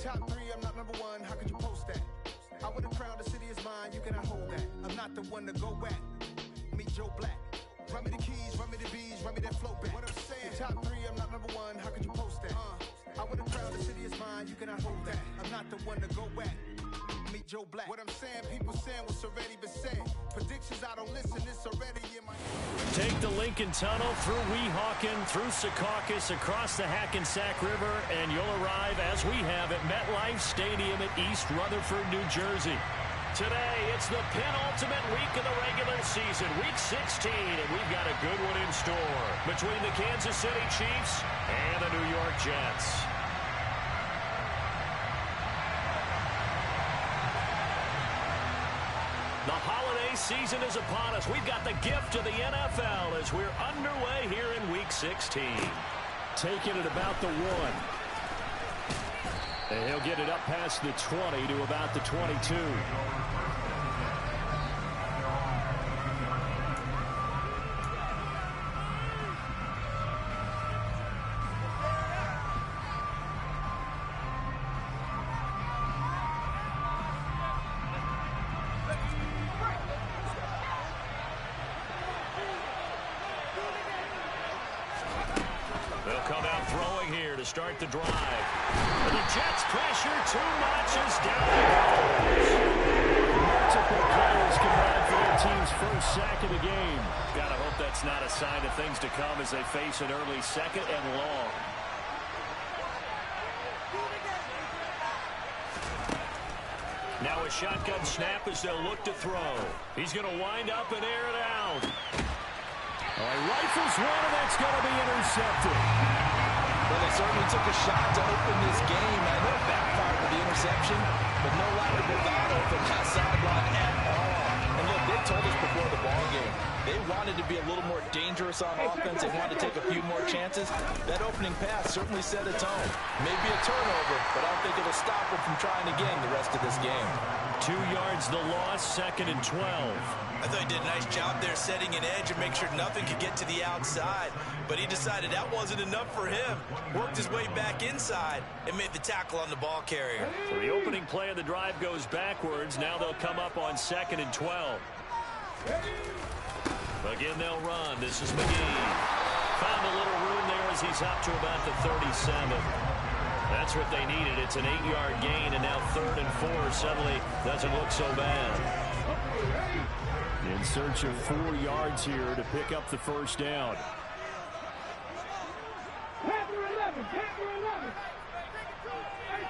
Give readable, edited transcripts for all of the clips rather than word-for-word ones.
top three, I'm not number one. How could you post that? I would have crowned the city is mine. You cannot hold that. I'm not the one to go back. Meet Joe Black. Run me the keys, run me the bees, run me that flow back. What I'm saying, top three, I'm not number one. How could you post that? I would have crowned the city is mine. You cannot hold that. I'm not the one to go back. Meet Joe Black. What I'm saying, people saying what's already been said. Predictions, I don't listen. It's already in my head. Take the Lincoln Tunnel through Weehawken, through Secaucus, across the Hackensack River, and you'll arrive, as we have, at MetLife Stadium at East Rutherford, New Jersey. Today, it's the penultimate week of the regular season, week 16, and we've got a good one in store between the Kansas City Chiefs and the New York Jets. The holiday season is upon us. We've got the gift of the NFL as we're underway here in week 16. Taking it about the 1. And he'll get it up past the 20 to about the 22. They'll come out throwing here to start the drive. And the Jets pressure too much as down it goes. Multiple players combined for their team's first sack of the game. Gotta hope that's not a sign of things to come as they face an early second and long. Now a shotgun snap as they'll look to throw. He's going to wind up and air it out. Rifles one, and that's going to be intercepted. Well, they certainly took a shot to open this game. I know it backfired with the interception, but no Larry Bravado from that sideline at all. And look, they told us before the ball game, they wanted to be a little more dangerous on offense. They wanted to take a few more chances. That opening pass certainly set a tone. Maybe a turnover, but I don't think it'll stop them from trying again the rest of this game. 2 yards the loss, 2nd and 12. I thought he did a nice job there setting an edge and make sure nothing could get to the outside. But he decided that wasn't enough for him. Worked his way back inside and made the tackle on the ball carrier. So the opening play of the drive goes backwards. Now they'll come up on 2nd and 12. Again, they'll run. This is McGee. Found a little room there as he's up to about the 37. That's what they needed. It's an 8-yard gain, and now 3rd and 4 suddenly doesn't look so bad. In search of 4 yards here to pick up the first down. Panther 11, Panther 11.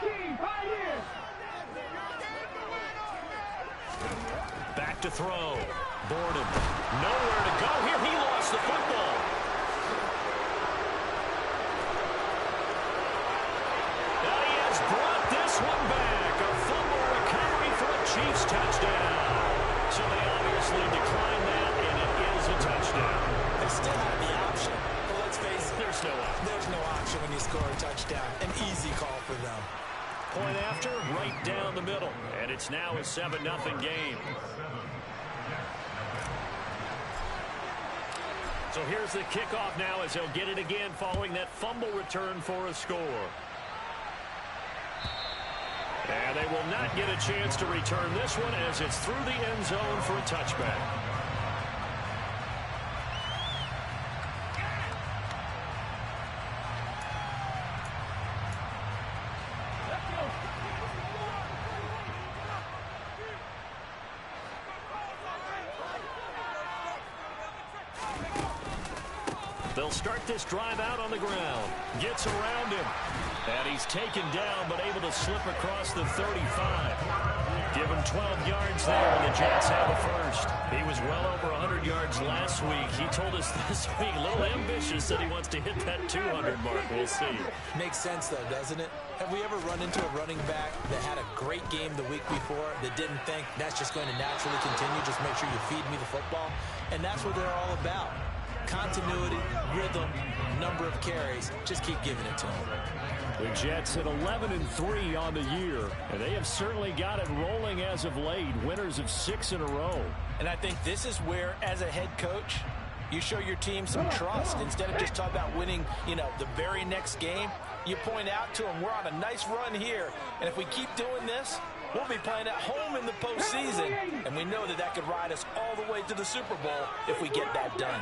13, Pioneers. Back to throw. Borden. Nowhere to go here. He lost the football. Now he has brought this one back. A fumble recovery for a Chiefs touchdown. So they obviously declined that, and it is a touchdown. They still have the option. But let's face it, There's no option. there's no option when you score a touchdown. An easy call for them. Point after, right down the middle. And it's now a 7-0 game. So here's the kickoff now as they'll get it again following that fumble return for a score. And they will not get a chance to return this one as it's through the end zone for a touchback. They'll start this drive out on the ground. Gets around him. And he's taken down, but able to slip across the 35. Give him 12 yards there, and the Jets have a first. He was well over 100 yards last week. He told us this week, a little ambitious, that he wants to hit that 200 mark. We'll see. Makes sense, though, doesn't it? Have we ever run into a running back that had a great game the week before that didn't think that's just going to naturally continue, just make sure you feed me the football? And that's what they're all about. Continuity, rhythm, number of carries. Just keep giving it to them. The Jets at 11-3 on the year, and they have certainly got it rolling as of late. Winners of 6 in a row. And I think this is where, as a head coach, You show your team some trust. Instead of just talking about winning, the very next game, you point out to them, we're on a nice run here, and if we keep doing this, we'll be playing at home in the postseason, and we know that could ride us all the way to the Super Bowl if we get that done.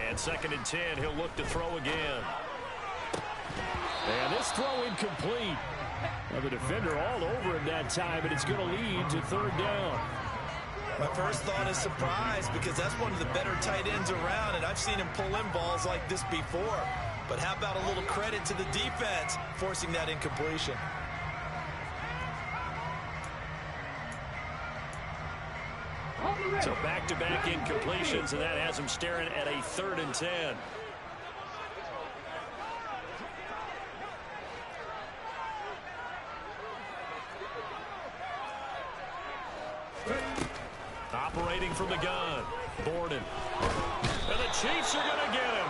And 2nd and 10, he'll look to throw again. And this throw incomplete. Well, the defender all over him that time, and it's going to lead to 3rd down. My first thought is surprise, because that's one of the better tight ends around, and I've seen him pull in balls like this before. But how about a little credit to the defense forcing that incompletion? So back-to-back incompletions, and that has him staring at a 3rd and 10. Operating from the gun, Borden. And the Chiefs are going to get him.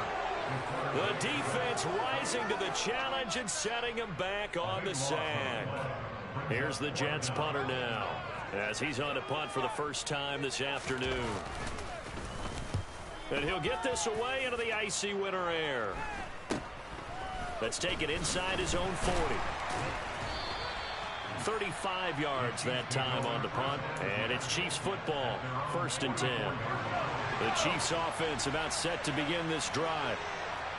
The defense rising to the challenge and setting him back on the sack. Here's the Jets punter now, as he's on a punt for the first time this afternoon. And he'll get this away into the icy winter air. That's taken inside his own 40. 35 yards that time on the punt, and it's Chiefs football, 1st and 10. The Chiefs offense about set to begin this drive.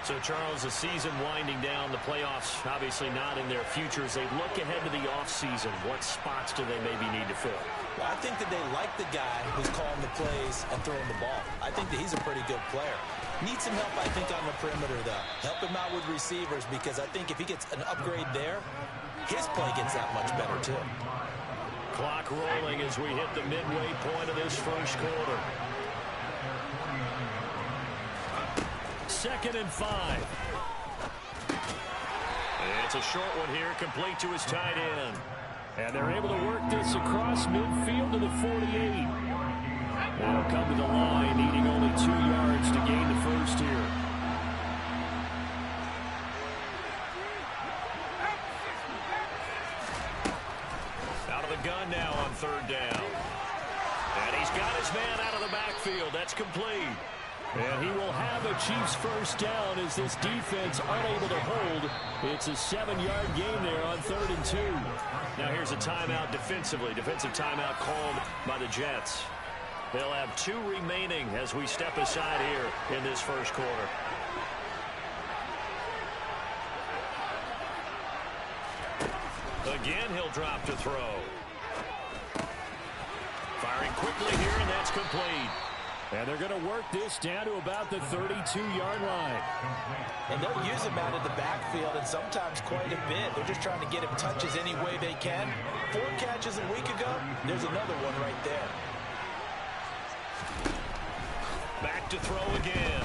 So, Charles, the season winding down, the playoffs obviously not in their future. As they look ahead to the offseason, what spots do they maybe need to fill? Well, I think that they like the guy who's calling the plays and throwing the ball. I think that he's a pretty good player. Needs some help, I think, on the perimeter, though. Help him out with receivers, because I think if he gets an upgrade there, his play gets that much better, too. Clock rolling as we hit the midway point of this first quarter. 2nd and 5. It's a short one here, complete to his tight end. And they're able to work this across midfield to the 48. They'll come to the line, needing only 2 yards to gain the first here. Out of the gun now on 3rd down. And he's got his man out of the backfield. That's complete. And he will have a Chiefs first down as this defense unable to hold. It's a 7-yard gain there on 3rd and 2. Now here's a timeout defensively. Defensive timeout called by the Jets. They'll have 2 remaining as we step aside here in this first quarter. Again, he'll drop to throw. Firing quickly here, and that's complete. And they're going to work this down to about the 32-yard line. And they'll use him out of the backfield, and sometimes quite a bit. They're just trying to get him touches any way they can. 4 catches a week ago. There's another one right there. Back to throw again.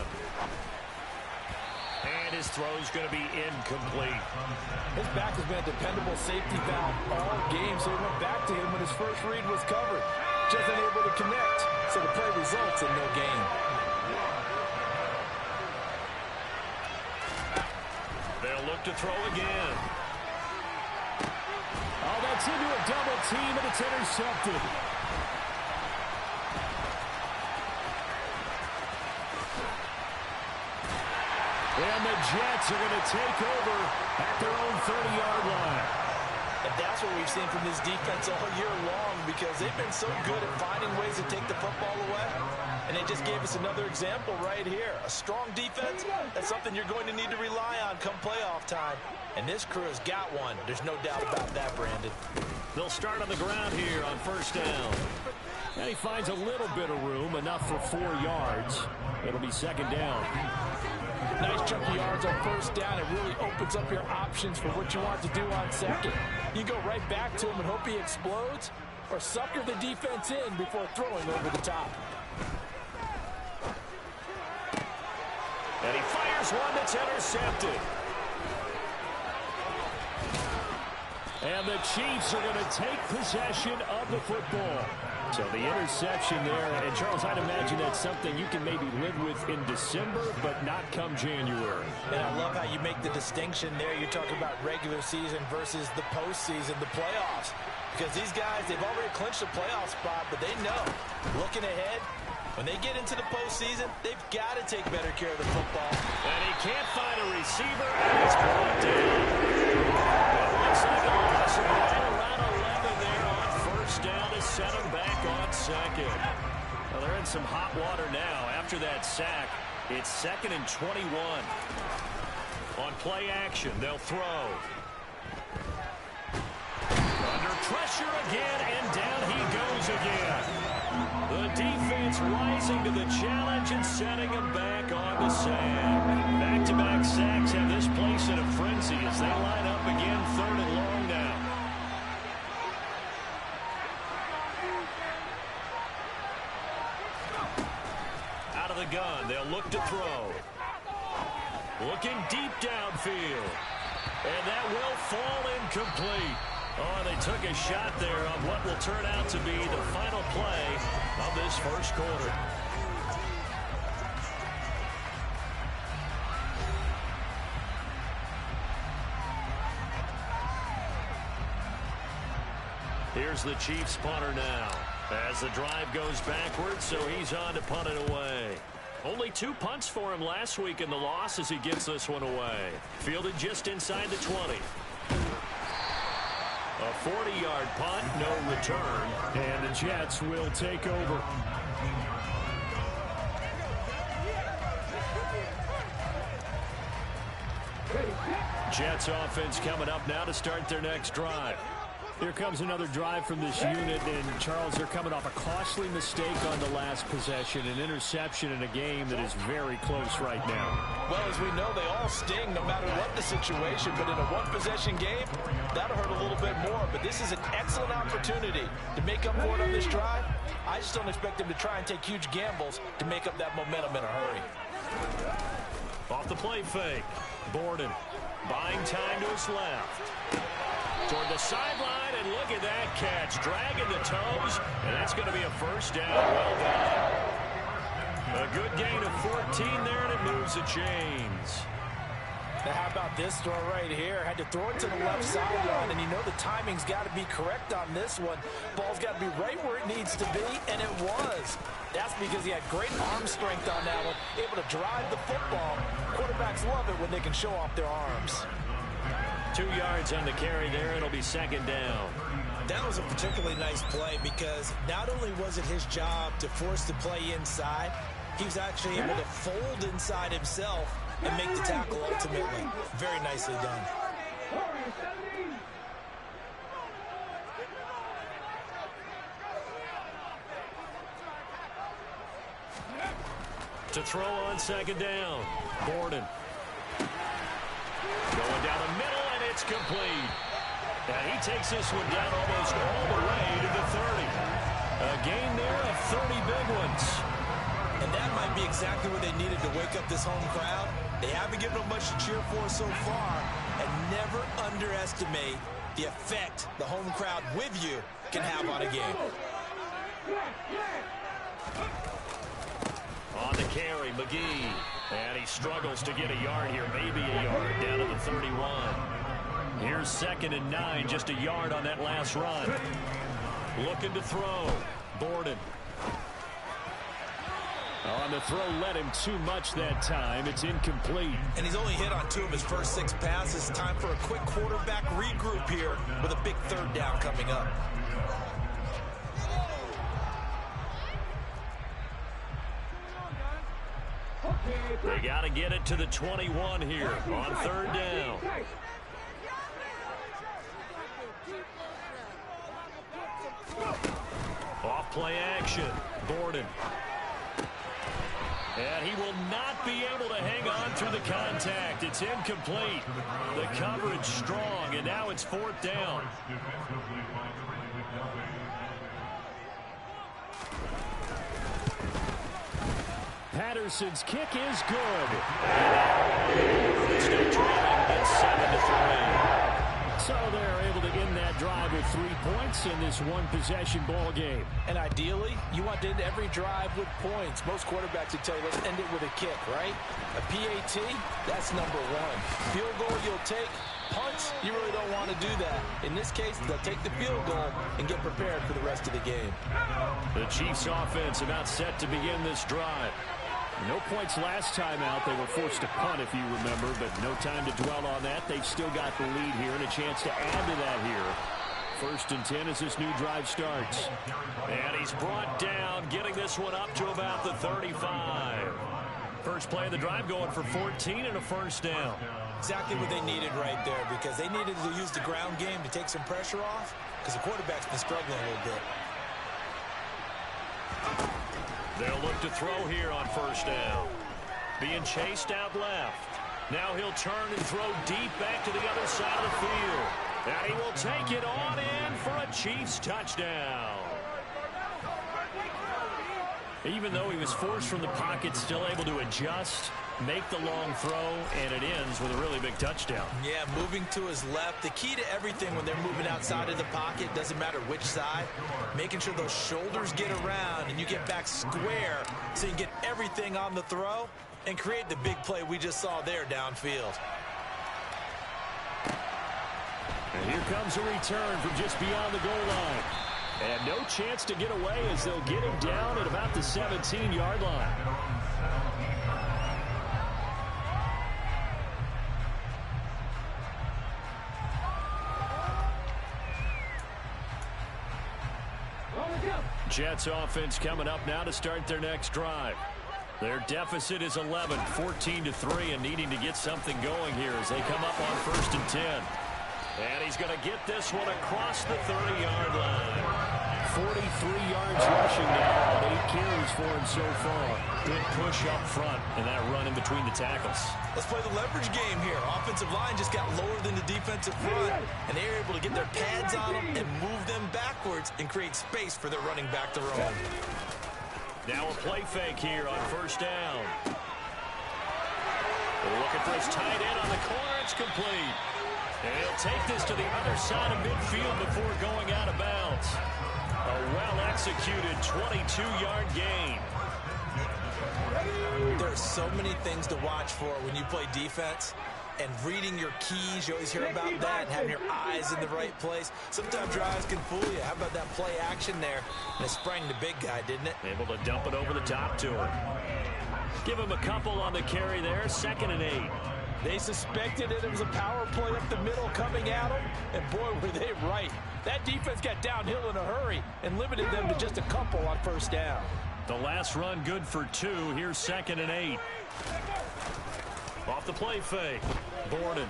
And his throw's going to be incomplete. His back has been a dependable safety valve all game, so he went back to him when his first read was covered. Just unable to connect, so the play results in no gain. They'll look to throw again. Oh, that's into a double team, and it's intercepted. And the Jets are going to take over at their own 30-yard line. And that's what we've seen from this defense all year long, because they've been so good at finding ways to take the football away. And they just gave us another example right here. A strong defense, that's something you're going to need to rely on come playoff time. And this crew has got one. There's no doubt about that, Brandon. They'll start on the ground here on 1st down. And he finds a little bit of room, enough for 4 yards. It'll be 2nd down. Nice chunky yards on 1st down. It really opens up your options for what you want to do on 2nd. You go right back to him and hope he explodes, or sucker the defense in before throwing over the top. And he fires one that's intercepted. And the Chiefs are going to take possession of the football. So the interception there, and Charles, I'd imagine that's something you can maybe live with in December, but not come January. And I love how you make the distinction there. You're talking about regular season versus the postseason, the playoffs. Because these guys, they've already clinched a playoff spot, but they know, looking ahead, when they get into the postseason, they've got to take better care of the football. And he can't find a receiver, and he's brought down. It looks like a loss of right around 11 there on first down to set him back on second. Well, they're in some hot water now. After that sack, it's 2nd and 21. On play action, they'll throw. Under pressure again, and down he goes again. The defense rising to the challenge and setting him back on the sack. Back-to-back sacks have this place in a frenzy as they line up again 3rd and long now. Out of the gun, they'll look to throw. Looking deep downfield. And that will fall incomplete. Oh, they took a shot there on what will turn out to be the final play of this first quarter. Here's the Chiefs punter now. As the drive goes backwards, so he's on to punt it away. Only 2 punts for him last week in the loss as he gets this one away. Fielded just inside the 20. A 40-yard punt, no return. And the Jets will take over. Jets offense coming up now to start their next drive. Here comes another drive from this unit, and Charles, they're coming off a costly mistake on the last possession, an interception in a game that is very close right now. Well, as we know, they all sting no matter what the situation, but in a one-possession game, that'll hurt a little bit more. But this is an excellent opportunity to make up for it on this drive. I just don't expect them to try and take huge gambles to make up that momentum in a hurry. Off the play fake, Borden buying time to his left. Toward the sideline, and look at that catch. Dragging the toes, and that's going to be a first down. Well done. A good gain of 14 there, and it moves the chains. Now, how about this throw right here? Had to throw it to the left sideline, and you know the timing's got to be correct on this one. Ball's got to be right where it needs to be, and it was. That's because he had great arm strength on that one, able to drive the football. Quarterbacks love it when they can show off their arms. 2 yards on the carry there. It'll be 2nd down. That was a particularly nice play because not only was it his job to force the play inside, he was actually able to fold inside himself and make the tackle ultimately. Very nicely done. To throw on 2nd down, Borden. Going down the middle, and it's complete. And he takes this one down almost all the way to the 30. A gain there of 30 big ones. And that might be exactly what they needed to wake up this home crowd. They haven't given them much to cheer for so far. And never underestimate the effect the home crowd with you can have on a game. On the carry, McGee. And he struggles to get a yard here, maybe a yard, down to the 31. Here's 2nd and 9, just a yard on that last run. Looking to throw, Borden. On the throw, led him too much that time. It's incomplete. And he's only hit on 2 of his first 6 passes. Time for a quick quarterback regroup here with a big 3rd down coming up. They got to get it to the 21 here on 3rd down. Off play action, Borden. And he will not be able to hang on through the contact. It's incomplete. The coverage strong, and now it's 4th down. Patterson's kick is good. Still trailing at 7-3. So they're able to end that drive with 3 points in this one-possession ball game. And ideally, you want to end every drive with points. Most quarterbacks would tell you, let's end it with a kick, right? A PAT, that's number one. Field goal you'll take. Punts, you really don't want to do that. In this case, they'll take the field goal and get prepared for the rest of the game. The Chiefs offense about set to begin this drive. No points last time out. They were forced to punt, if you remember, but no time to dwell on that. They've still got the lead here and a chance to add to that here. 1st and 10 as this new drive starts. And he's brought down, getting this one up to about the 35. First play of the drive going for 14 and a first down. Exactly what they needed right there, because they needed to use the ground game to take some pressure off, because the quarterback's been struggling a little bit. They'll look to throw here on first down. Being chased out left. Now he'll turn and throw deep back to the other side of the field. And he will take it on in for a Chiefs touchdown. Even though he was forced from the pocket, still able to adjust, make the long throw, and it ends with a really big touchdown. Yeah, moving to his left. The key to everything when they're moving outside of the pocket, doesn't matter which side, making sure those shoulders get around and you get back square so you can get everything on the throw and create the big play we just saw there downfield. And here comes a return from just beyond the goal line. And no chance to get away as they'll get him down at about the 17-yard line. Jets offense coming up now to start their next drive. Their deficit is 11, 14-3, and needing to get something going here as they come up on 1st and 10. And he's going to get this one across the 30-yard line. 43 yards rushing now, and 8 carries for him so far. Good push up front, and that run in between the tackles. Let's play the leverage game here. Offensive line just got lower than the defensive front, and they were able to get their pads on them and move them backwards and create space for their running back to run. Now a play fake here on first down. Looking for his tight end on the corner. It's complete. And he'll take this to the other side of midfield before going out of bounds. A well-executed 22-yard gain. There are so many things to watch for when you play defense. And reading your keys, you always hear about that, and having your eyes in the right place. Sometimes your eyes can fool you. How about that play action there? And it sprang the big guy, didn't it? Able to dump it over the top to him. Give him a couple on the carry there, 2nd and 8. They suspected it was a power play up the middle coming at them, and boy, were they right. That defense got downhill in a hurry and limited them to just a couple on first down. The last run good for 2. Here's 2nd and 8. Off the play fake. Borden.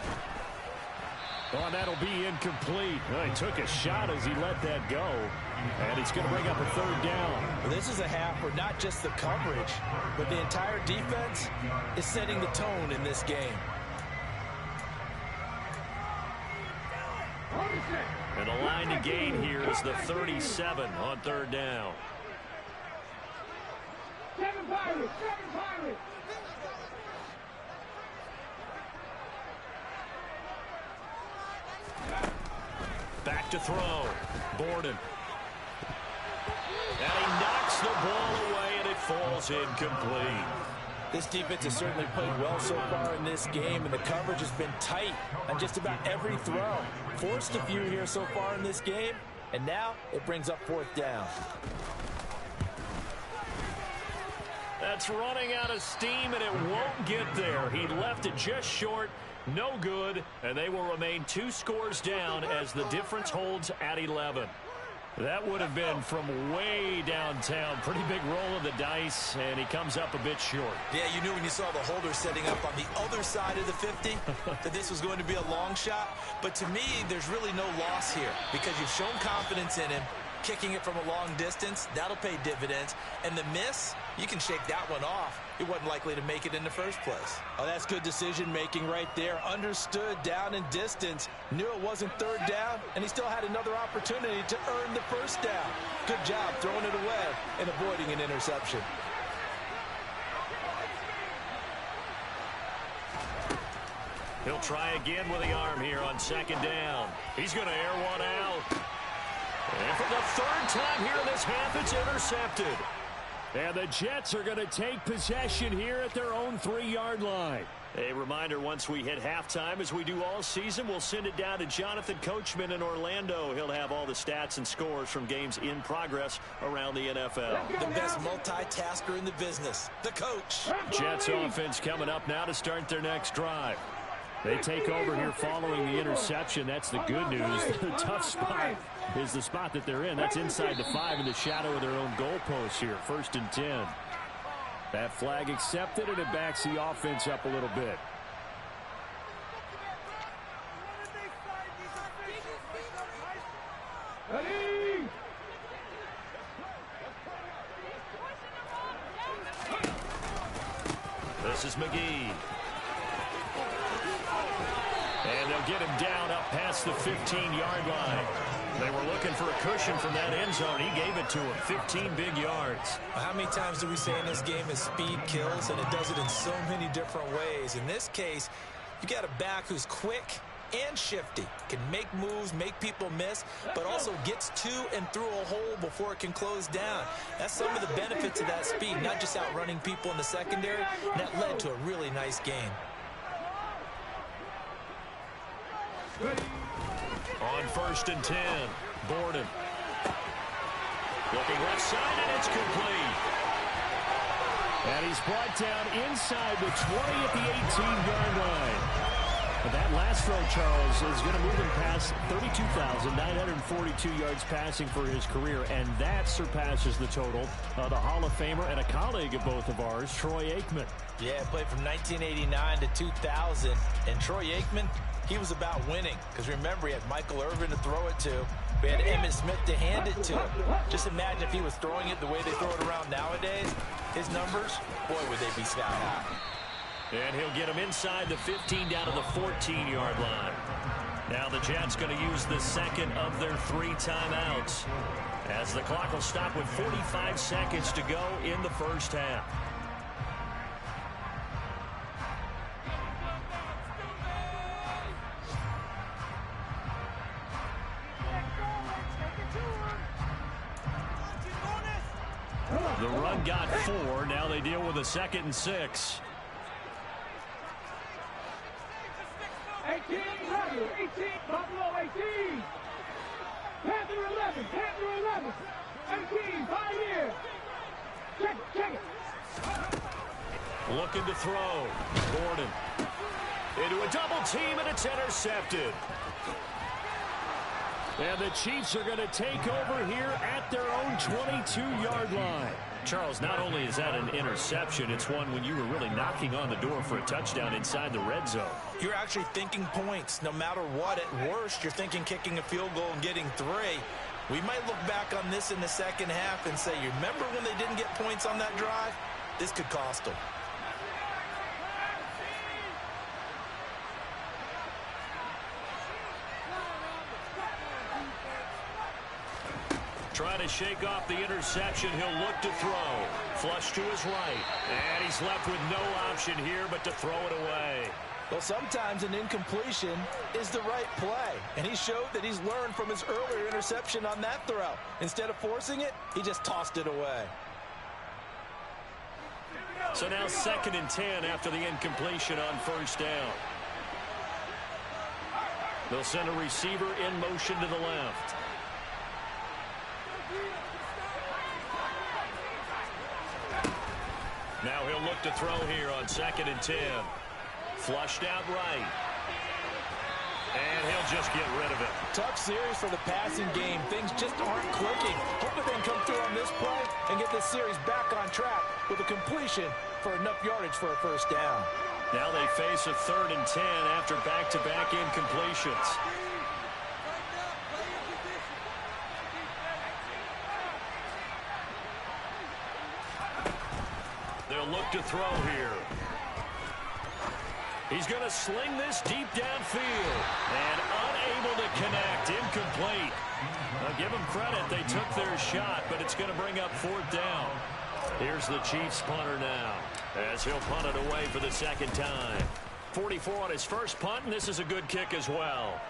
Oh, that'll be incomplete. Well, he took a shot as he let that go. And he's going to bring up a 3rd down. Well, this is a half where not just the coverage, but the entire defense is setting the tone in this game. And the line to gain here is the 37 on 3rd down. Back to throw. Borden. And he knocks the ball away, and it falls incomplete. This defense has certainly played well so far in this game, and the coverage has been tight on just about every throw. Forced a few here so far in this game, and now it brings up 4th down. That's running out of steam, and it won't get there. He left it just short. No good, and they will remain 2 scores down as the difference holds at 11. That would have been from way downtown. Pretty big roll of the dice, and he comes up a bit short. Yeah, you knew when you saw the holder setting up on the other side of the 50 that this was going to be a long shot. But to me, there's really no loss here because you've shown confidence in him. Kicking it from a long distance, that'll pay dividends. And the miss, you can shake that one off. He wasn't likely to make it in the first place. Oh, that's good decision-making right there. Understood down and distance. Knew it wasn't 3rd down, and he still had another opportunity to earn the first down. Good job throwing it away and avoiding an interception. He'll try again with the arm here on second down. He's going to air one out. And for the third time here in this half, it's intercepted. And the Jets are going to take possession here at their own 3-yard line. A reminder, once we hit halftime, as we do all season, we'll send it down to Jonathan Coachman in Orlando. He'll have all the stats and scores from games in progress around the NFL. The best multitasker in the business, the coach. Jets offense coming up now to start their next drive. They take over here following the interception. That's the good news. The tough spot is the spot that they're in. That's inside the 5 in the shadow of their own goalpost here. 1st and 10. That flag accepted, and it backs the offense up a little bit. This is McGee. And they'll get him down up past the 15-yard line. They were looking for a cushion from that end zone. He gave it to him. 15 big yards. How many times do we say in this game is speed kills, and it does it in so many different ways. In this case, you got a back who's quick and shifty, can make moves, make people miss, but also gets to and through a hole before it can close down. That's some of the benefits of that speed, not just outrunning people in the secondary, and that led to a really nice game. On 1st and 10, Borden. Looking left side, and it's complete. And he's brought down inside the 20 at the 18-yard line. But that last throw, Charles, is going to move him past 32,942 yards passing for his career, and that surpasses the total of the Hall of Famer and a colleague of both of ours, Troy Aikman. Yeah, played from 1989 to 2000, and Troy Aikman, he was about winning, because remember, he had Michael Irvin to throw it to. We had Emmitt Smith to hand it to him. Just imagine if he was throwing it the way they throw it around nowadays. His numbers, boy, would they be sky high. And he'll get him inside the 15 down to the 14-yard line. Now the Jets going to use the second of their 3 timeouts, as the clock will stop with 45 seconds to go in the first half. The run got 4. Now they deal with a 2nd and 6. 18, Buffalo 18. Panther 11, Panther 11. 18, 5 here. Check it. Looking to throw. Gordon into a double team, and it's intercepted. And the Chiefs are going to take over here at their own 22-yard line. Charles, not only is that an interception, it's one when you were really knocking on the door for a touchdown inside the red zone. You're actually thinking points. No matter what, at worst, you're thinking kicking a field goal and getting 3. We might look back on this in the second half and say, you remember when they didn't get points on that drive? This could cost them. Trying to shake off the interception. He'll look to throw. Flush to his right. And he's left with no option here but to throw it away. Well, sometimes an incompletion is the right play. And he showed that he's learned from his earlier interception on that throw. Instead of forcing it, he just tossed it away. So now 2nd and 10 after the incompletion on 1st down. They'll send a receiver in motion to the left. Now he'll look to throw here on 2nd and 10. Flushed out right. And he'll just get rid of it. Tough series for the passing game. Things just aren't clicking. Hoping they can come through on this play and get this series back on track with a completion for enough yardage for a 1st down. Now they face a 3rd and 10 after back-to-back incompletions. They'll look to throw here. He's going to sling this deep downfield. And unable to connect. Incomplete. I'll give them credit. They took their shot, but it's going to bring up 4th down. Here's the Chiefs punter now, as he'll punt it away for the 2nd time. 44 on his first punt, and this is a good kick as well.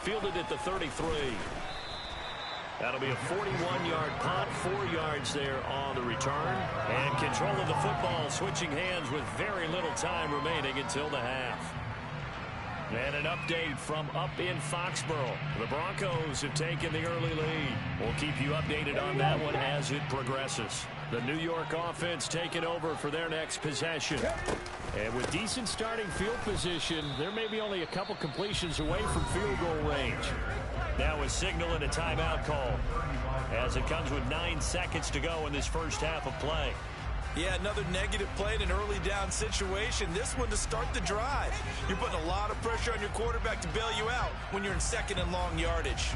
Fielded at the 33. That'll be a 41-yard punt, 4 yards there on the return. And control of the football, switching hands with very little time remaining until the half. And an update from up in Foxborough. The Broncos have taken the early lead. We'll keep you updated on that one as it progresses. The New York offense taking over for their next possession. And with decent starting field position, there may be only a couple completions away from field goal range. Now a signal and a timeout call as it comes with 9 seconds to go in this first half of play. Yeah, another negative play in an early down situation. This one to start the drive. You're putting a lot of pressure on your quarterback to bail you out when you're in second and long yardage.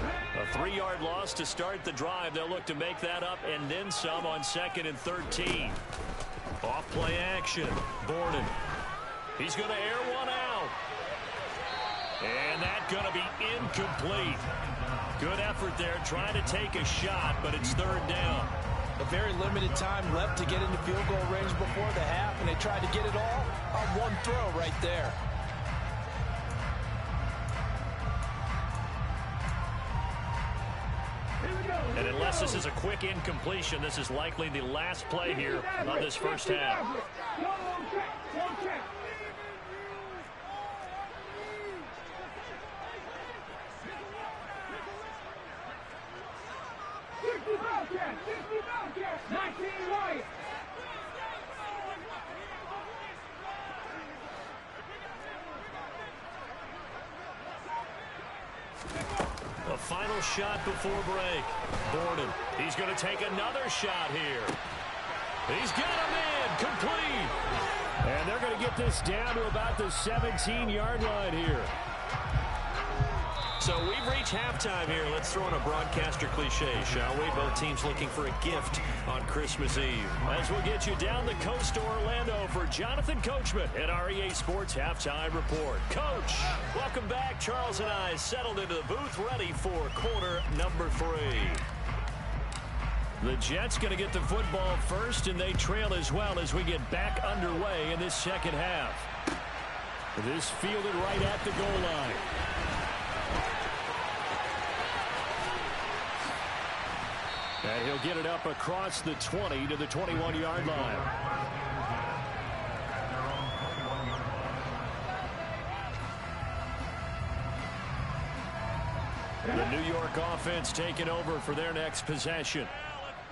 A 3-yard loss to start the drive. They'll look to make that up and then some on 2nd and 13. Off play action. Borden. He's going to air one out. And that's going to be incomplete. Good effort there trying to take a shot, but it's 3rd down. A very limited time left to get into field goal range before the half, and they tried to get it all on one throw right there. And unless this is a quick incompletion, this is likely the last play here on this first half. A final shot before break. Borden. He's going to take another shot here. He's got him in. Complete. And they're going to get this down to about the 17-yard line here. So we've reached halftime here. Let's throw in a broadcaster cliche, shall we? Both teams looking for a gift on Christmas Eve. As we'll get you down the coast to Orlando for Jonathan Coachman at our EA Sports Halftime Report. Coach, welcome back. Charles and I settled into the booth ready for quarter number 3. The Jets going to get the football first, and they trail as well as we get back underway in this second half. This fielded right at the goal line. And he'll get it up across the 20 to the 21-yard line. The New York offense taking over for their next possession.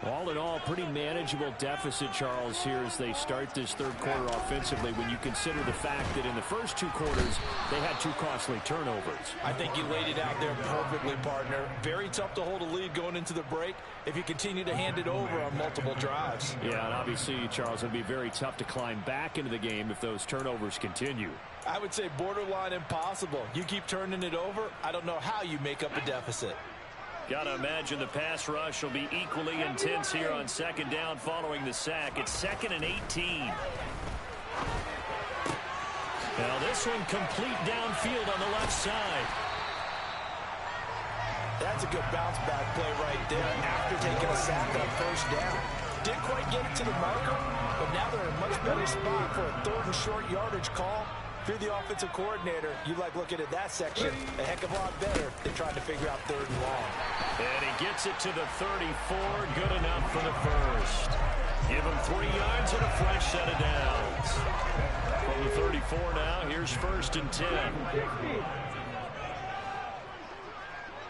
All in all, pretty manageable deficit, Charles, here as they start this third quarter offensively when you consider the fact that in the first 2 quarters, they had 2 costly turnovers. I think you laid it out there perfectly, partner. Very tough to hold a lead going into the break if you continue to hand it over on multiple drives. Yeah, and obviously, Charles, it'd be very tough to climb back into the game if those turnovers continue. I would say borderline impossible. You keep turning it over, I don't know how you make up a deficit. Got to imagine the pass rush will be equally intense here on 2nd down following the sack. It's 2nd and 18. Now this one complete downfield on the left side. That's a good bounce back play right there after taking a sack on 1st down. Didn't quite get it to the marker, but now they're in a much better spot for a 3rd and short yardage call. If you're the offensive coordinator, you like looking at that section a heck of a lot better than trying to figure out 3rd and long. And he gets it to the 34. Good enough for the first. Give him 3 yards and a fresh set of downs. From the 34 now, here's 1st and 10.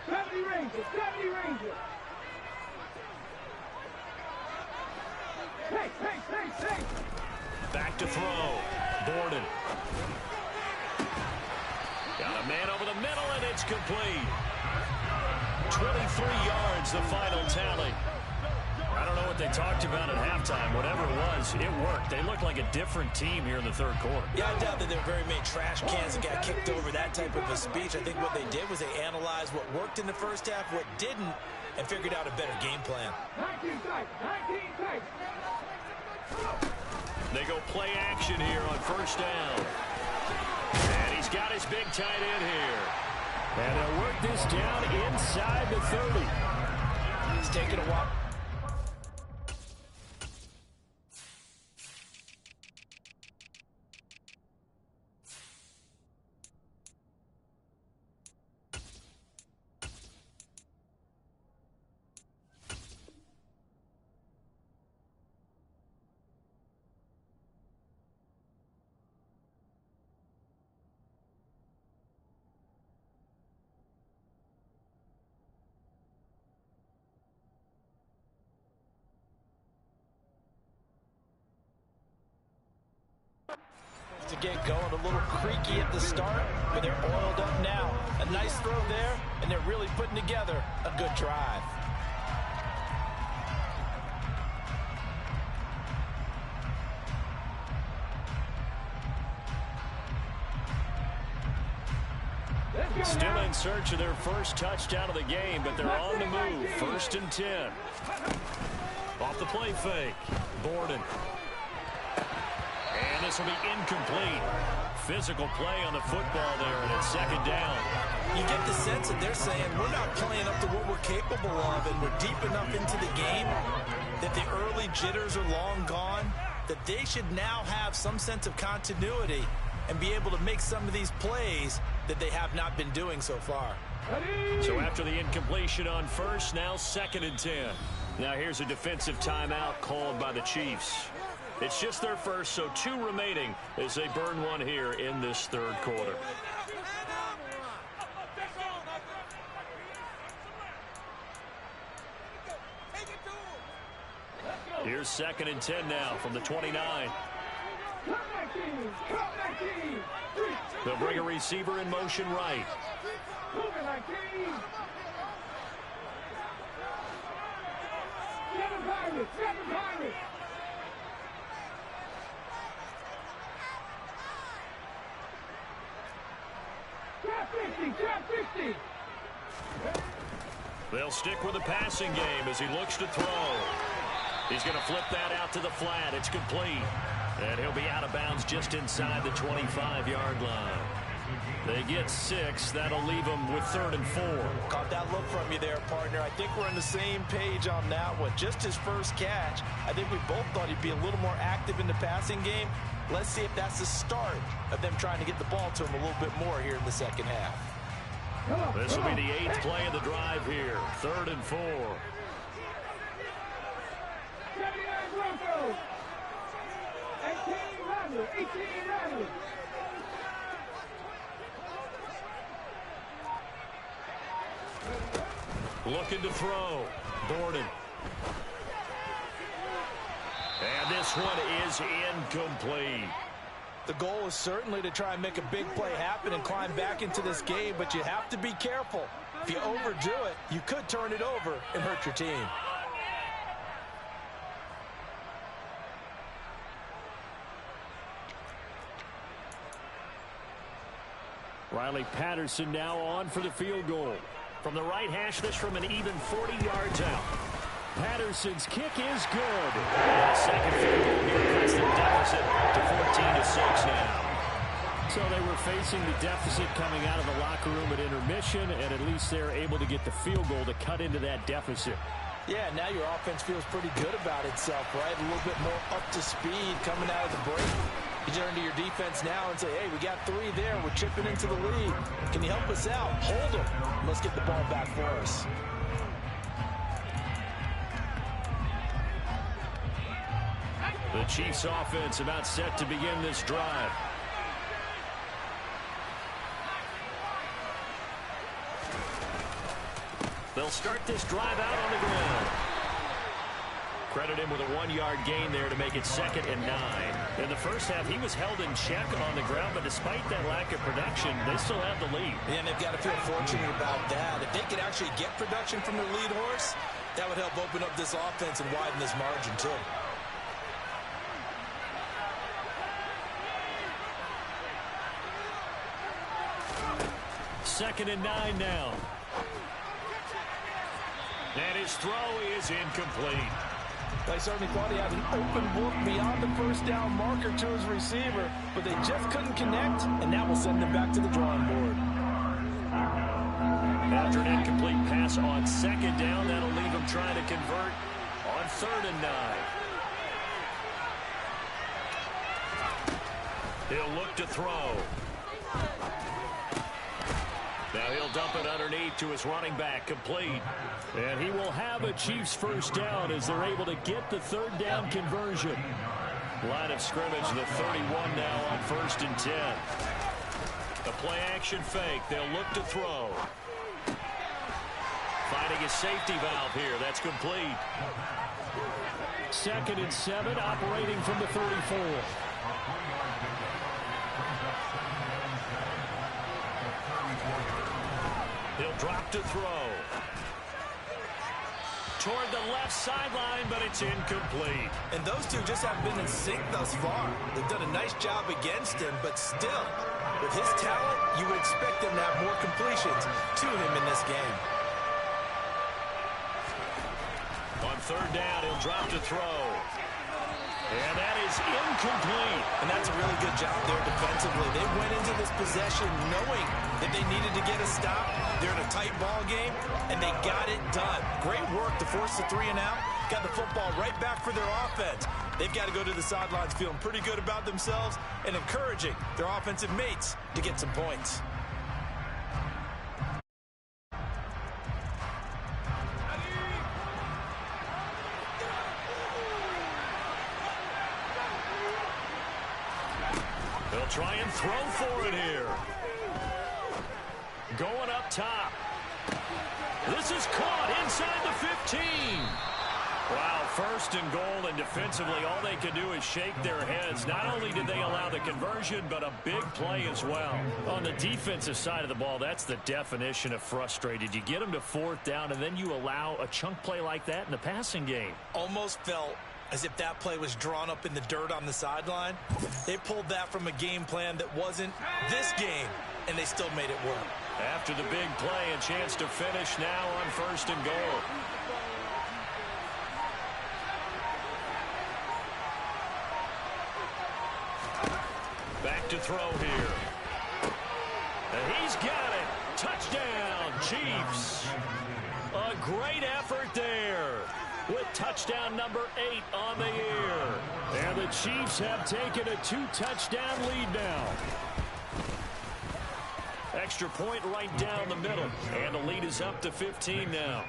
70 Rangers, 70 Rangers. Hey. Back to throw. Borden. Got a man over the middle, and it's complete. 23 yards, the final tally. I don't know what they talked about at halftime. Whatever it was, it worked. They looked like a different team here in the 3rd quarter. Yeah, I doubt that there were very many trash cans that got kicked over, that type of a speech. I think what they did was they analyzed what worked in the first half, what didn't, and figured out a better game plan. 19 tight. They go play action here on 1st down. And he's got his big tight end here. And they'll work this down inside the 30. He's taking a walk. to get going. A little creaky at the start, but they're oiled up now. A nice throw there, and they're really putting together a good drive. Still in search of their first touchdown of the game, but they're on the move. 1st and 10. Off the play fake. Borden. And this will be incomplete. Physical play on the football there, and it's 2nd down. You get the sense that they're saying we're not playing up to what we're capable of, and we're deep enough into the game that the early jitters are long gone, that they should now have some sense of continuity and be able to make some of these plays that they have not been doing so far. So after the incompletion on first, now 2nd and 10. Now here's a defensive timeout called by the Chiefs. It's just their first, so 2 remaining as they burn one here in this 3rd quarter. Here's 2nd and 10 now from the 29. They'll bring a receiver in motion right. They'll stick with the passing game as he looks to throw. He's going to flip that out to the flat. It's complete. And he'll be out of bounds just inside the 25-yard line. They get 6. That'll leave them with 3rd and 4. Caught that look from you there, partner. I think we're on the same page on that one. Just his first catch. I think we both thought he'd be a little more active in the passing game. Let's see if that's the start of them trying to get the ball to him a little bit more here in the 2nd half. This will be the 8th play of the drive here. 3rd and 4. 18 Looking to throw. Borden. And this one is incomplete. The goal is certainly to try and make a big play happen and climb back into this game, but you have to be careful. If you overdo it, you could turn it over and hurt your team. Riley Patterson now on for the field goal. From the right hash, this from an even 40 yards out. Patterson's kick is good. And a second field goal here cuts the deficit to 14-6 now. So they were facing the deficit coming out of the locker room at intermission, and at least they're able to get the field goal to cut into that deficit. Yeah, now your offense feels pretty good about itself, right? A little bit more up to speed coming out of the break. You turn to your defense now and say, hey, we got 3 there. We're chipping into the lead. Can you help us out? Hold them. Let's get the ball back for us. The Chiefs offense about set to begin this drive. They'll start this drive out on the ground. Credit him with a 1-yard gain there to make it 2nd and 9. In the first half, he was held in check on the ground, but despite that lack of production, they still have the lead. And they've got to feel fortunate about that. If they could actually get production from their lead horse, that would help open up this offense and widen this margin too. Second and 9 now. And his throw is incomplete. I certainly thought he had an open book beyond the first down marker to his receiver, but they just couldn't connect, and that will send them back to the drawing board. After an incomplete pass on 2nd down, that'll leave him trying to convert on 3rd and 9. He'll look to throw. Now he'll dump it underneath to his running back, complete. And he will have a Chiefs first down as they're able to get the 3rd down conversion. Line of scrimmage, the 31 now on 1st and 10. The play action fake. They'll look to throw. Finding a safety valve here. That's complete. 2nd and 7, operating from the 34. He'll drop to throw. Toward the left sideline, but it's incomplete. And those two just haven't been in sync thus far. They've done a nice job against him, but still, with his talent, you would expect them to have more completions to him in this game. On third down, he'll drop to throw. And that is incomplete. And that's a really good job there defensively. They went into this possession knowing that they needed to get a stop. They're in a tight ball game, and they got it done. Great work to force the 3 and out. Got the football right back for their offense. They've got to go to the sidelines feeling pretty good about themselves and encouraging their offensive mates to get some points. They'll try and throw for it here. Going up top. This is caught inside the 15. Wow, first and goal, and defensively all they can do is shake their heads. Not only did they allow the conversion, but a big play as well. On the defensive side of the ball, that's the definition of frustrated. You get them to fourth down, and then you allow a chunk play like that in the passing game. Almost felt as if that play was drawn up in the dirt on the sideline. They pulled that from a game plan that wasn't this game, and they still made it work. After the big play, a chance to finish now on first and goal. Back to throw here. And he's got it. Touchdown, Chiefs. A great effort there, with touchdown number 8 on the year. And the Chiefs have taken a 2-touchdown lead now. Extra point right down the middle. And the lead is up to 15 now.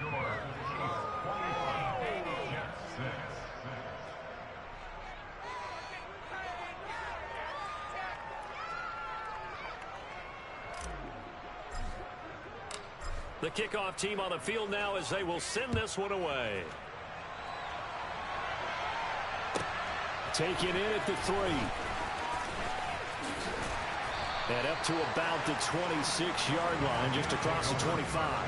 The kickoff team on the field now as they will send this one away. Taken in at the 3. And up to about the 26-yard line, just across the 25.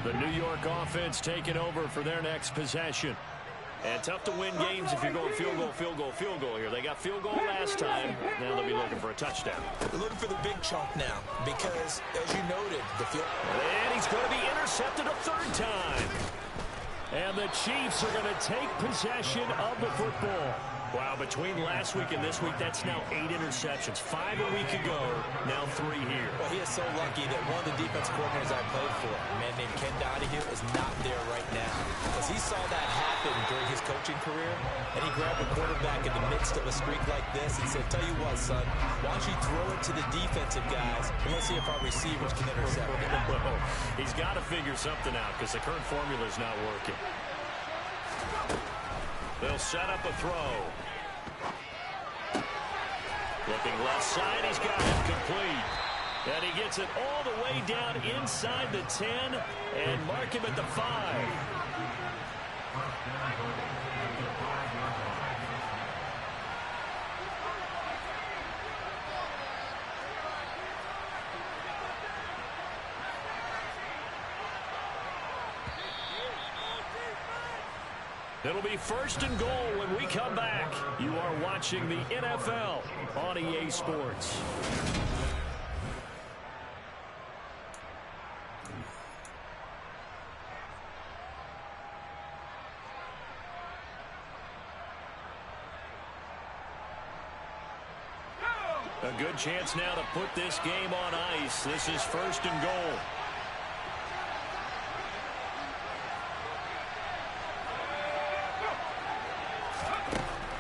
The New York offense taking over for their next possession. And tough to win games if you're going field goal, field goal, field goal here. They got field goal last time. Now they'll be looking for a touchdown. They're looking for the big chunk now because, as you noted, the field... And he's going to be intercepted a third time. And the Chiefs are going to take possession of the football. Wow, between last week and this week, that's now 8 interceptions. 5 a week ago, now 3 here. Well, he is so lucky that one of the defense coordinators I played for, a man named Ken Donahue, is not there right now. Because he saw that happen during his coaching career, and he grabbed the quarterback in the midst of a streak like this and said, tell you what, son, why don't you throw it to the defensive guys, and let's see if our receivers can intercept it. Well, he's got to figure something out because the current formula is not working. They'll set up a throw. Looking left side, he's got it complete. And he gets it all the way down inside the 10 and mark him at the 5. It'll be first and goal when we come back. You are watching the NFL on EA Sports. A good chance now to put this game on ice. This is first and goal.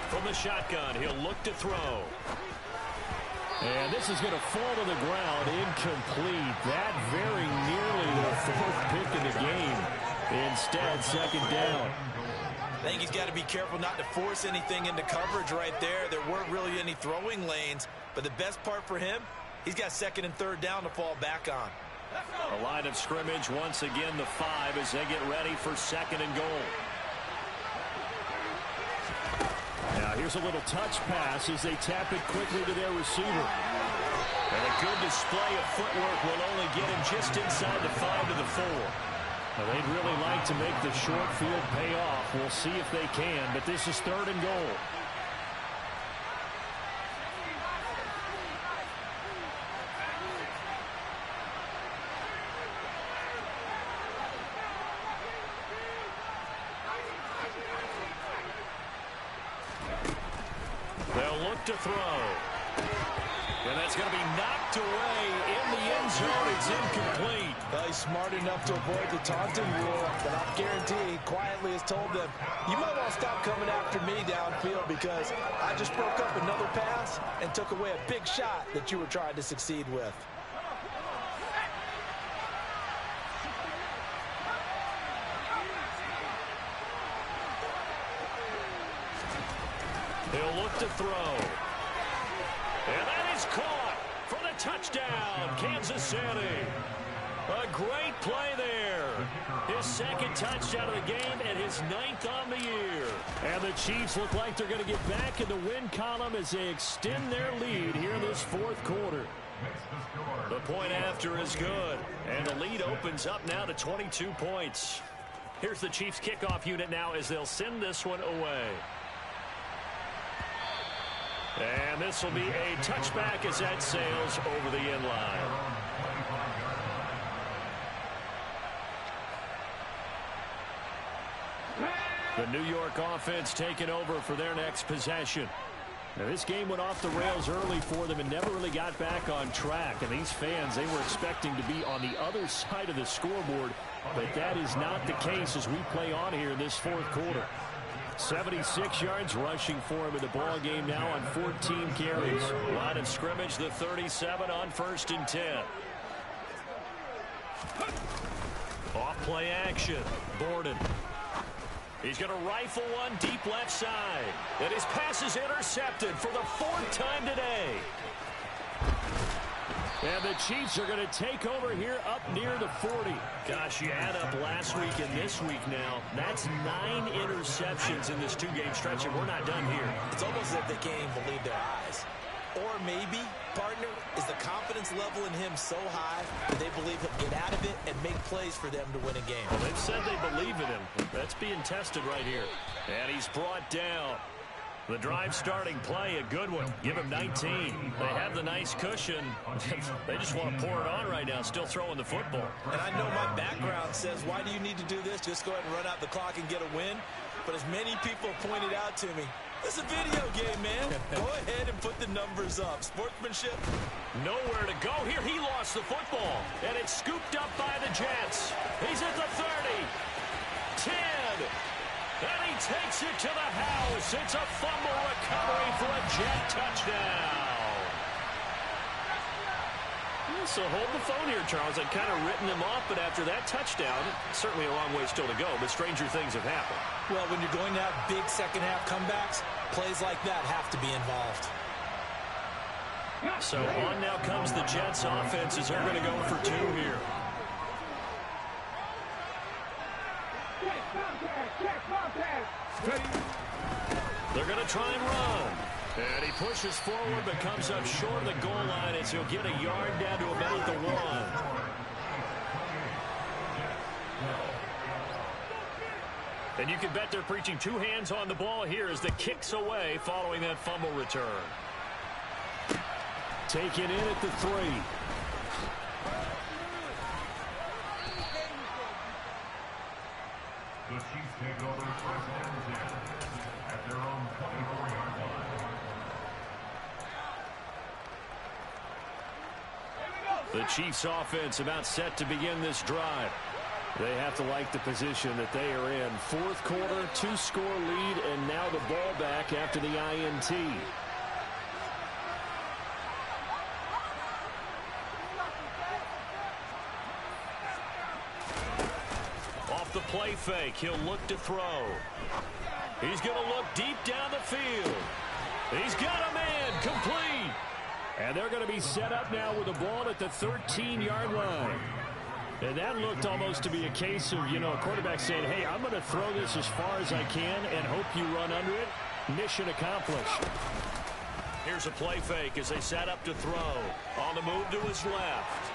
From the shotgun, he'll look to throw. And this is going to fall to the ground, incomplete. That very nearly the 4th pick of the game. Instead, second down. I think he's got to be careful not to force anything into coverage right there. There weren't really any throwing lanes, but the best part for him, he's got second and third down to fall back on. A line of scrimmage once again the 5 as they get ready for 2nd and goal. Now here's a little touch pass as they tap it quickly to their receiver. And a good display of footwork will only get him just inside the 5 to the 4. Now they'd really like to make the short field pay off. We'll see if they can, but this is 3rd and goal. They'll look to throw. And that's going to be knocked away in the end zone. It's incomplete. Well, he's smart enough to avoid the taunting rule, but I guarantee he quietly has told them, you might want to stop coming after me downfield because I just broke up another pass and took away a big shot that you were trying to succeed with. He'll look to throw. And that is caught for the touchdown, Kansas City. A great play there. His 2nd touchdown of the game and his 9th on the year. And the Chiefs look like they're going to get back in the win column as they extend their lead here in this 4th quarter. The point after is good. And the lead opens up now to 22 points. Here's the Chiefs kickoff unit now as they'll send this one away. And this will be a touchback as that sails over the end line. The New York offense taking over for their next possession. Now, this game went off the rails early for them and never really got back on track. And these fans, they were expecting to be on the other side of the scoreboard. But that is not the case as we play on here in this 4th quarter. 76 yards rushing for him in the ball game now on 14 carries. Line of scrimmage, the 37 on 1st and 10. Off play action. Borden. He's going to rifle one deep left side. And his pass is intercepted for the 4th time today. And the Chiefs are going to take over here up near the 40. Gosh, you add up last week and this week now. That's 9 interceptions in this 2-game stretch, and we're not done here. It's almost as if they can't even believe their eyes. Or maybe, partner, is the confidence level in him so high that they believe he'll get out of it and make plays for them to win a game. Well, they've said they believe in him. That's being tested right here. And he's brought down. The drive starting play, a good one. Give him 19. They have the nice cushion. They just want to pour it on right now, still throwing the football. And I know my background says, why do you need to do this? Just go ahead and run out the clock and get a win. But as many people pointed out to me, this is a video game, man. Go ahead and put the numbers up. Sportsmanship. Nowhere to go. Here he lost the football. And it's scooped up by the Jets. He's at the 30. 10. And he takes it to the house. It's a fumble recovery for a Jet touchdown. So hold the phone here, Charles. I'd kind of written them off, but after that touchdown, certainly a long way still to go, but stranger things have happened. Well, when you're going to have big second-half comebacks, plays like that have to be involved. So on now comes the Jets offense as they're going to go for 2 here. They're going to try and run. And he pushes forward but comes up short of the goal line as he'll get a yard down to about the 1. And you can bet they're preaching 2 hands on the ball here as the kick's away following that fumble return. Take it in at the 3. The Chiefs take over first and 10 at their own 24-yard line. The Chiefs offense about set to begin this drive. They have to like the position that they are in. 4th quarter, 2-score lead, and now the ball back after the INT. Off the play fake, he'll look to throw. He's going to look deep down the field. He's got a man, complete. And they're going to be set up now with the ball at the 13-yard line. And that looked almost to be a case of, a quarterback saying, hey, I'm going to throw this as far as I can and hope you run under it. Mission accomplished. Here's a play fake as they set up to throw. On the move to his left.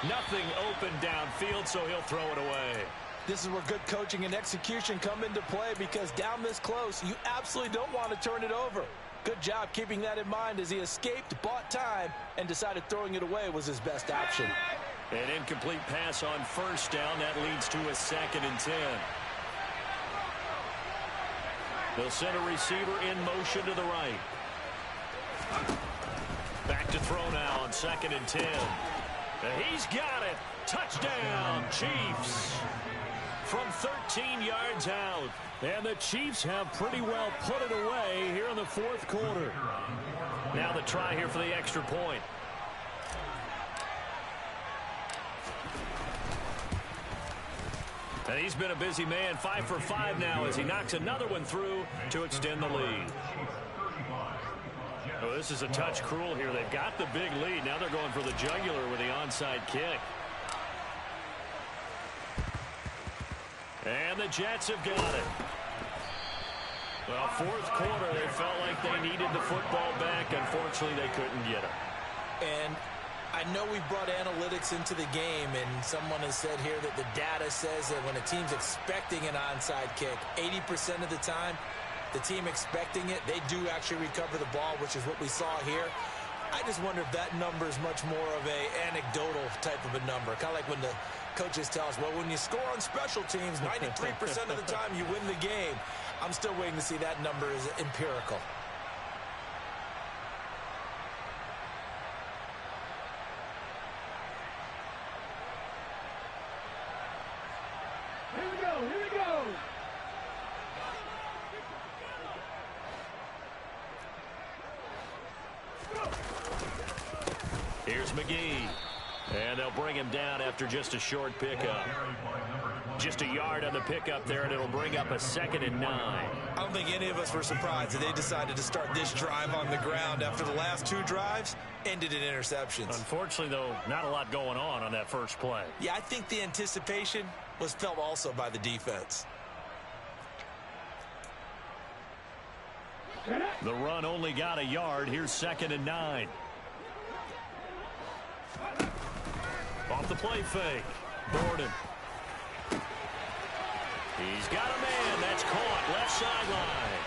Nothing open downfield, so he'll throw it away. This is where good coaching and execution come into play, because down this close, you absolutely don't want to turn it over. Good job keeping that in mind as he escaped, bought time, and decided throwing it away was his best option. An incomplete pass on first down. That leads to a 2nd and 10. They'll send a receiver in motion to the right. Back to throw now on 2nd and 10. He's got it. Touchdown, Chiefs. From 13 yards out. And the Chiefs have pretty well put it away here in the fourth quarter. Now the try here for the extra point. And he's been a busy man, 5 for 5 now as he knocks another one through to extend the lead. Oh, this is a touch cruel here. They've got the big lead. Now they're going for the jugular with the onside kick. And the Jets have got it. Well, fourth quarter, they felt like they needed the football back. Unfortunately, they couldn't get it. And I know we brought analytics into the game, and someone has said here that the data says that when a team's expecting an onside kick, 80% of the time, the team expecting it, they do actually recover the ball, which is what we saw here. I just wonder if that number is much more of a anecdotal type of a number. Kind of like when the coaches tell us, well, when you score on special teams, 93% of the time you win the game. I'm still waiting to see that number is empirical. Here we go, here we go. Here's McGee. And they'll bring him down after just a short pickup. Just a yard on the pickup there, and it'll bring up a 2nd and 9. I don't think any of us were surprised that they decided to start this drive on the ground after the last 2 drives ended in interceptions. Unfortunately, though, not a lot going on that first play. Yeah, I think the anticipation was felt also by the defense. The run only got a yard. Here's 2nd and 9. Off the play fake. Gordon. He's got a man. That's caught. Left sideline.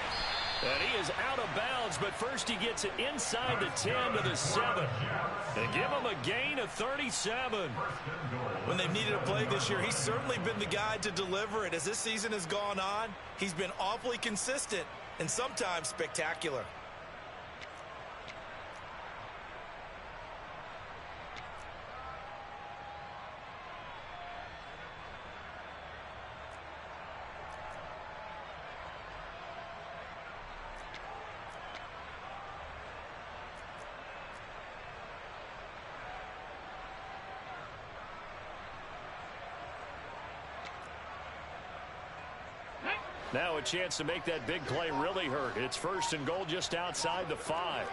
And he is out of bounds, but first he gets it inside the 10 to the 7. They give him a gain of 37. When they've needed a play this year, he's certainly been the guy to deliver it. As this season has gone on, he's been awfully consistent and sometimes spectacular. Now a chance to make that big play really hurt. It's 1st and goal just outside the 5.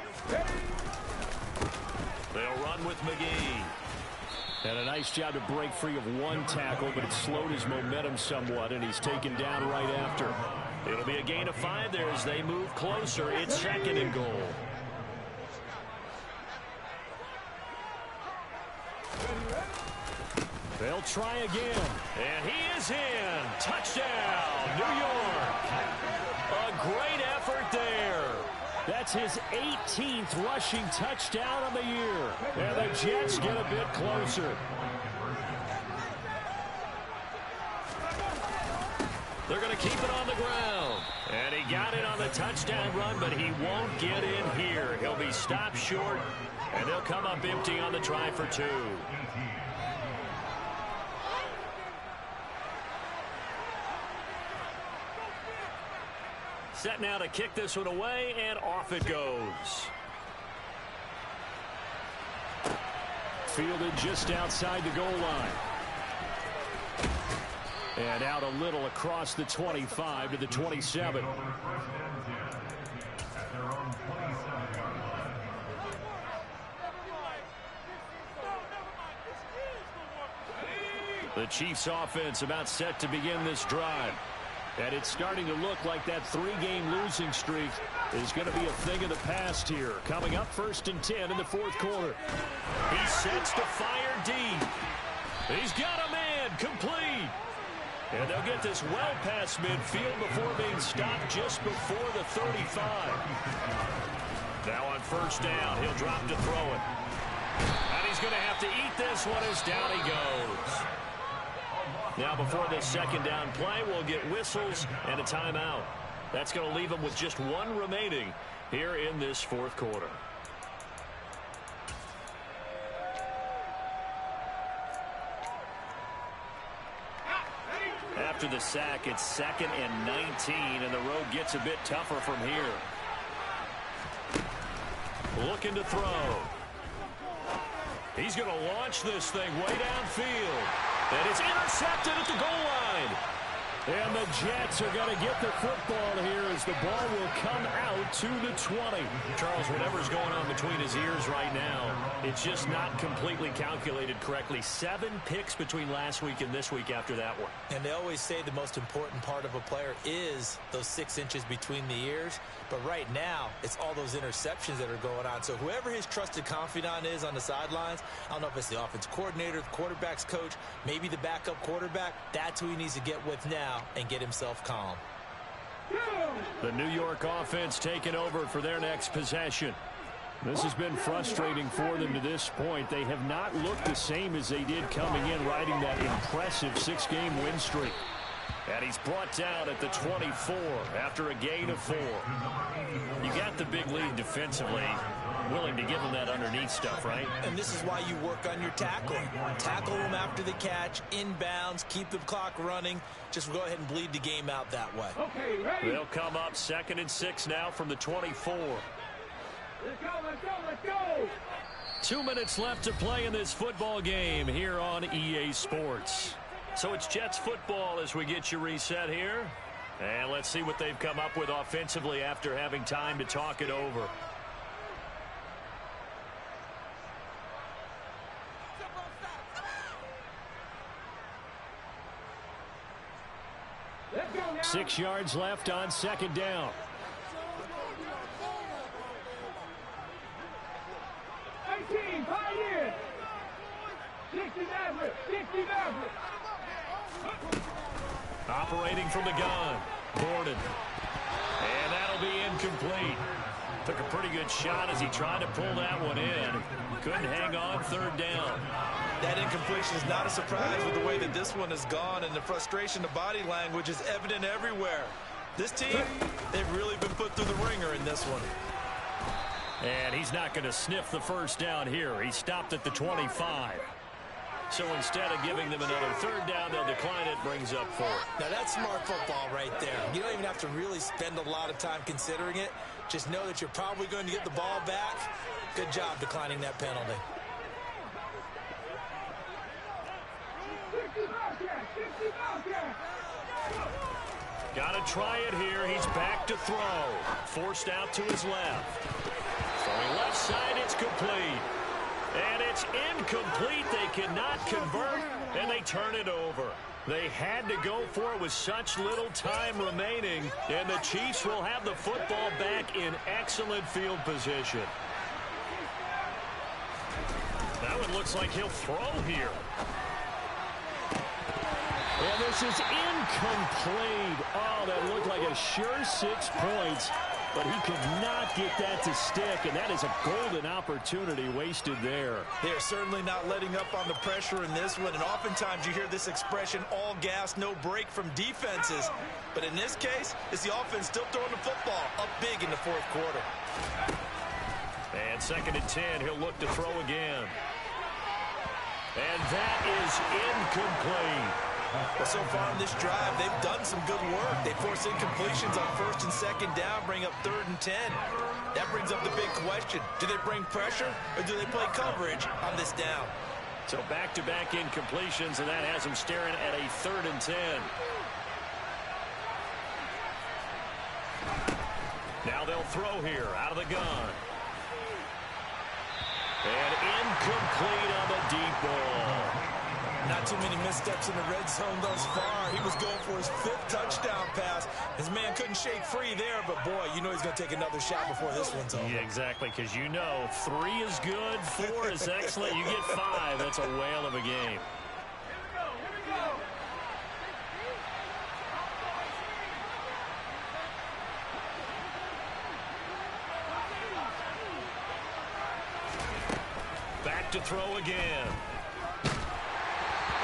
They'll run with McGee. And a nice job to break free of one tackle, but it slowed his momentum somewhat, and he's taken down right after. It'll be a gain of 5 there as they move closer. It's 2nd and goal. They'll try again. And he is in. Touchdown, New York. A great effort there. That's his 18th rushing touchdown of the year. And the Jets get a bit closer. They're going to keep it on the ground. And he got it on the touchdown run, but he won't get in here. He'll be stopped short, and they'll come up empty on the try for 2. Set now to kick this one away, and off it goes. Fielded just outside the goal line. And out a little across the 25 to the 27. The Chiefs offense about set to begin this drive. And it's starting to look like that 3-game losing streak is going to be a thing of the past here. Coming up 1st and 10 in the 4th quarter. He sets to fire deep. He's got a man complete. And they'll get this well past midfield before being stopped just before the 35. Now on 1st down, he'll drop to throw it. And he's going to have to eat this one as down he goes. Now before this 2nd down play, we'll get whistles and a timeout. That's going to leave him with just 1 remaining here in this 4th quarter. After the sack, it's 2nd and 19, and the road gets a bit tougher from here. Looking to throw. He's going to launch this thing way downfield. And it's intercepted at the goal line. And the Jets are going to get the football here as the ball will come out to the 20. Charles, whatever's going on between his ears right now, it's just not completely calculated correctly. 7 picks between last week and this week after that one. And they always say the most important part of a player is those 6 inches between the ears. But right now, it's all those interceptions that are going on. So whoever his trusted confidant is on the sidelines, I don't know if it's the offense coordinator, the quarterback's coach, maybe the backup quarterback, that's who he needs to get with now and get himself calm. The New York offense taking over for their next possession. This has been frustrating for them to this point. They have not looked the same as they did coming in, riding that impressive 6-game win streak. And he's brought down at the 24 after a gain of 4. You got the big lead defensively, willing to give him that underneath stuff, right? And this is why you work on your tackling. Tackle them after the catch, inbounds, keep the clock running. Just go ahead and bleed the game out that way. Okay, ready? They'll come up 2nd and 6 now from the 24. Let's go, let's go, let's go! 2 minutes left to play in this football game here on EA Sports. So it's Jets football as we get you reset here. And let's see what they've come up with offensively after having time to talk it over. Let's go now! 6 yards left on 2nd down. 18, pioneer! 60 Maverick, 60 Maverick! Operating from the gun, Gordon. And that'll be incomplete. Took a pretty good shot as he tried to pull that one in. Couldn't hang on 3rd down. That incompletion is not a surprise with the way that this one has gone, and the frustration, the body language is evident everywhere. This team, they've really been put through the ringer in this one. And he's not going to sniff the 1st down here. He stopped at the 25. So instead of giving them another 3rd down, they'll decline it, brings up 4. Now that's smart football right there. You don't even have to really spend a lot of time considering it. Just know that you're probably going to get the ball back. Good job declining that penalty. 60 Bobcat, 60 Bobcat! Got to try it here. He's back to throw. Forced out to his left. Throwing left side, it's complete. And it's incomplete. They cannot convert, and they turn it over. They had to go for it with such little time remaining, and the Chiefs will have the football back in excellent field position. That one looks like he'll throw here. And this is incomplete. Oh, that looked like a sure 6 points. But he could not get that to stick, and that is a golden opportunity wasted there. They're certainly not letting up on the pressure in this one, and oftentimes you hear this expression, all gas, no break from defenses. But in this case, it's the offense still throwing the football up big in the 4th quarter. And 2nd and 10, he'll look to throw again. And that is incomplete. Well, so far in this drive, they've done some good work. They force incompletions on 1st and 2nd down, bring up 3rd and 10. That brings up the big question. Do they bring pressure, or do they play coverage on this down? So back-to-back incompletions, and that has them staring at a 3rd and 10. Now they'll throw here out of the gun. And incomplete on the deep ball. Not too many missteps in the red zone thus far. He was going for his 5th touchdown pass. His man couldn't shake free there, but boy, you know he's going to take another shot before this one's over. Yeah, exactly, because you know 3 is good, 4 is excellent. You get 5, that's a whale of a game. Back to throw again.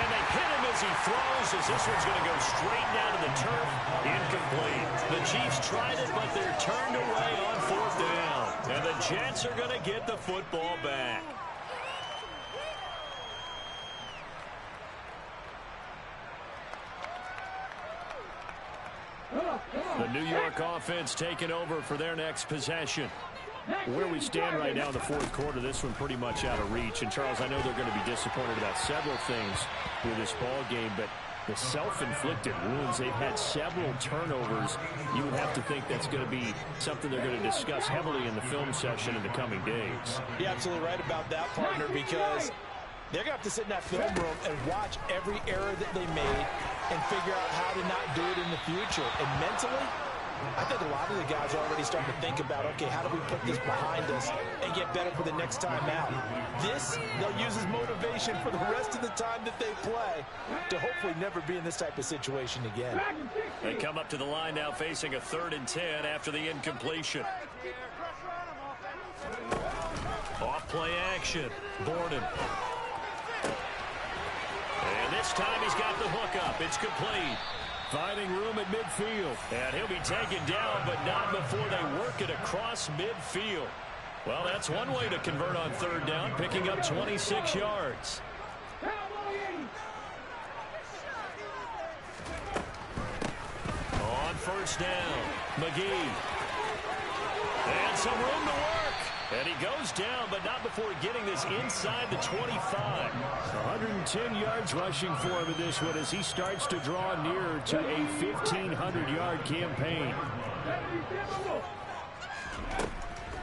And they hit him as he throws, as this one's going to go straight down to the turf. Incomplete. The Chiefs tried it, but they're turned away on 4th down. And the Jets are going to get the football back. The New York offense taking over for their next possession. Where we stand right now in the 4th quarter, this one pretty much out of reach. And, Charles, I know they're going to be disappointed about several things with this ball game, but the self-inflicted wounds, they've had several turnovers. You would have to think that's going to be something they're going to discuss heavily in the film session in the coming days. You're absolutely right about that, partner, because they're going to have to sit in that film room and watch every error that they made and figure out how to not do it in the future. And mentally, I think a lot of the guys are already starting to think about, okay, how do we put this behind us and get better for the next time out? This, they'll use as motivation for the rest of the time that they play to hopefully never be in this type of situation again. They come up to the line now facing a 3rd and 10 after the incompletion. Off play action. Borden. And this time he's got the hook up. It's complete. Finding room at midfield. And he'll be taken down, but not before they work it across midfield. Well, that's one way to convert on 3rd down, picking up 26 yards. On 1st down, McGee. And some room to work. And he goes down, but not before getting this inside the 25. 110 yards rushing for him in this one as he starts to draw nearer to a 1,500-yard campaign.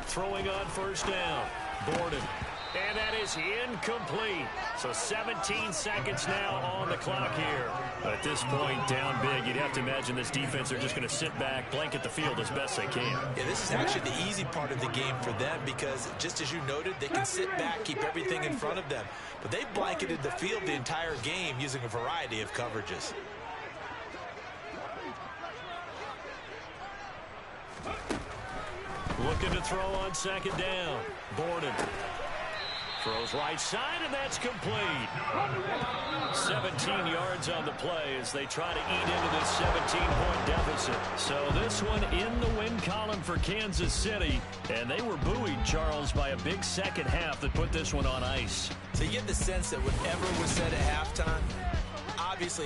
Throwing on 1st down, Borden. And that is incomplete. So 17 seconds now on the clock here. At this point, down big, you'd have to imagine this defense are just going to sit back, blanket the field as best they can. Yeah, this is actually the easy part of the game for them because, just as you noted, they can sit back, keep everything in front of them. But they blanketed the field the entire game using a variety of coverages. Looking to throw on 2nd down. Borden. Throws right side, and that's complete. 17 yards on the play as they try to eat into this 17-point deficit. So this one in the win column for Kansas City. And they were buoyed, Charles, by a big second half that put this one on ice. So you get the sense that whatever was said at halftime, obviously